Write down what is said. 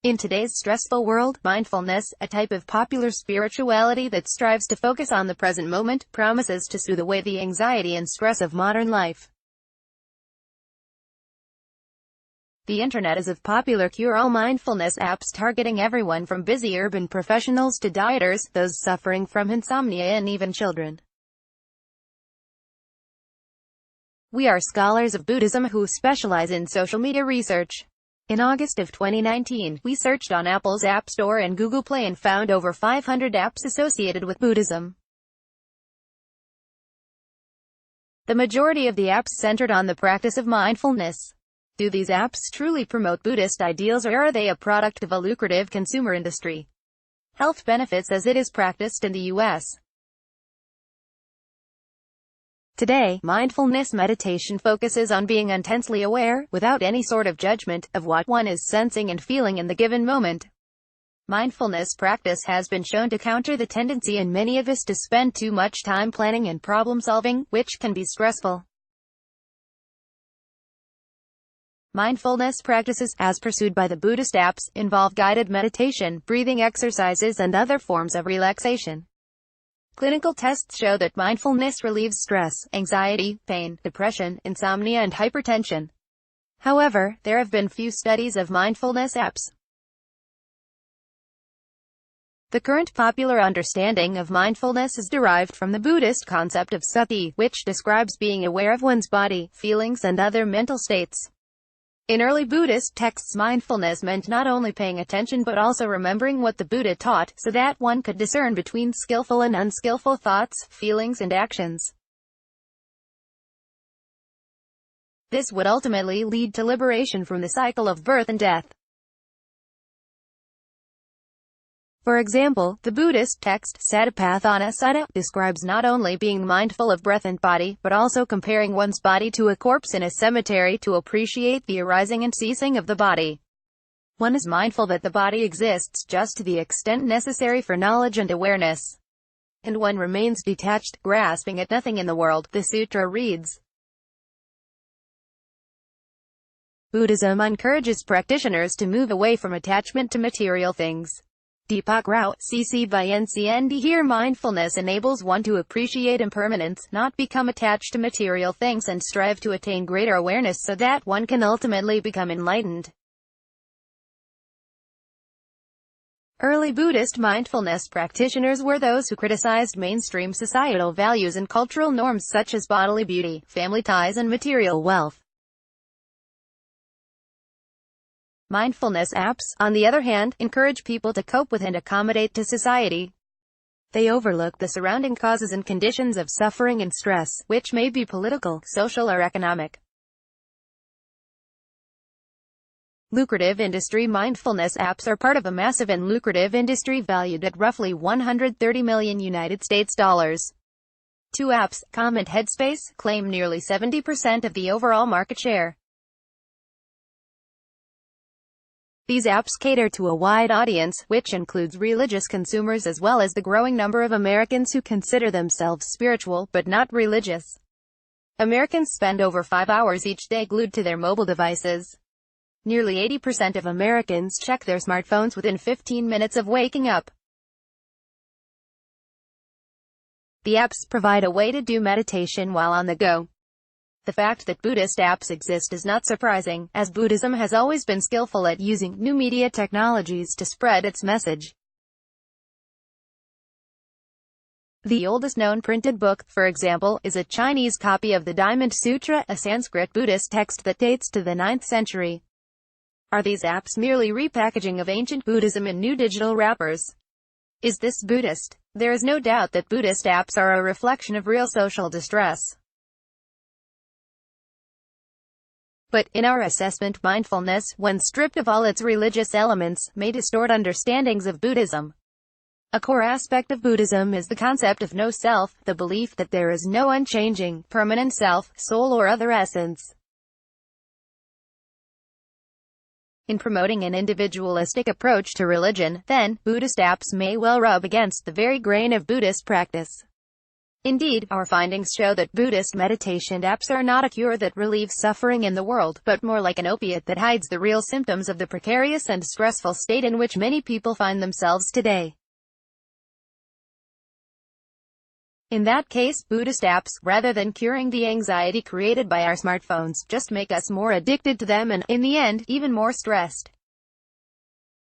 In today's stressful world, mindfulness, a type of popular spirituality that strives to focus on the present moment, promises to soothe away the anxiety and stress of modern life. The internet is of popular cure-all mindfulness apps targeting everyone from busy urban professionals to dieters, those suffering from insomnia, and even children. We are scholars of Buddhism who specialize in social media research. In August of 2019, we searched on Apple's App Store and Google Play and found over 500 apps associated with Buddhism. The majority of the apps centered on the practice of mindfulness. Do these apps truly promote Buddhist ideals, or are they a product of a lucrative consumer industry? Health benefits as it is practiced in the U.S. Today, mindfulness meditation focuses on being intensely aware, without any sort of judgment, of what one is sensing and feeling in the given moment. Mindfulness practice has been shown to counter the tendency in many of us to spend too much time planning and problem-solving, which can be stressful. Mindfulness practices, as pursued by the Buddhist apps, involve guided meditation, breathing exercises, and other forms of relaxation. Clinical tests show that mindfulness relieves stress, anxiety, pain, depression, insomnia, and hypertension. However, there have been few studies of mindfulness apps. The current popular understanding of mindfulness is derived from the Buddhist concept of sati, which describes being aware of one's body, feelings, and other mental states. In early Buddhist texts, mindfulness meant not only paying attention but also remembering what the Buddha taught, so that one could discern between skillful and unskillful thoughts, feelings, and actions. This would ultimately lead to liberation from the cycle of birth and death. For example, the Buddhist text, Satipatthana Sutta, describes not only being mindful of breath and body, but also comparing one's body to a corpse in a cemetery to appreciate the arising and ceasing of the body. One is mindful that the body exists just to the extent necessary for knowledge and awareness. And one remains detached, grasping at nothing in the world, the sutra reads. Buddhism encourages practitioners to move away from attachment to material things. Deepak Rao, CC by NCND. Here mindfulness enables one to appreciate impermanence, not become attached to material things, and strive to attain greater awareness so that one can ultimately become enlightened. Early Buddhist mindfulness practitioners were those who criticized mainstream societal values and cultural norms such as bodily beauty, family ties, and material wealth. Mindfulness apps, on the other hand, encourage people to cope with and accommodate to society. They overlook the surrounding causes and conditions of suffering and stress, which may be political, social, or economic. Lucrative industry. Mindfulness apps are part of a massive and lucrative industry valued at roughly $130 million United States dollars. Two apps, Calm and Headspace, claim nearly 70% of the overall market share. These apps cater to a wide audience, which includes religious consumers as well as the growing number of Americans who consider themselves spiritual, but not religious. Americans spend over 5 hours each day glued to their mobile devices. Nearly 80% of Americans check their smartphones within 15 minutes of waking up. The apps provide a way to do meditation while on the go. The fact that Buddhist apps exist is not surprising, as Buddhism has always been skillful at using new media technologies to spread its message. The oldest known printed book, for example, is a Chinese copy of the Diamond Sutra, a Sanskrit Buddhist text that dates to the 9th century. Are these apps merely repackaging of ancient Buddhism in new digital wrappers? Is this Buddhist? There is no doubt that Buddhist apps are a reflection of real social distress. But, in our assessment, mindfulness, when stripped of all its religious elements, may distort understandings of Buddhism. A core aspect of Buddhism is the concept of no self, the belief that there is no unchanging, permanent self, soul, or other essence. In promoting an individualistic approach to religion, then, Buddhist apps may well rub against the very grain of Buddhist practice. Indeed, our findings show that Buddhist meditation apps are not a cure that relieves suffering in the world, but more like an opiate that hides the real symptoms of the precarious and stressful state in which many people find themselves today. In that case, Buddhist apps, rather than curing the anxiety created by our smartphones, just make us more addicted to them and, in the end, even more stressed.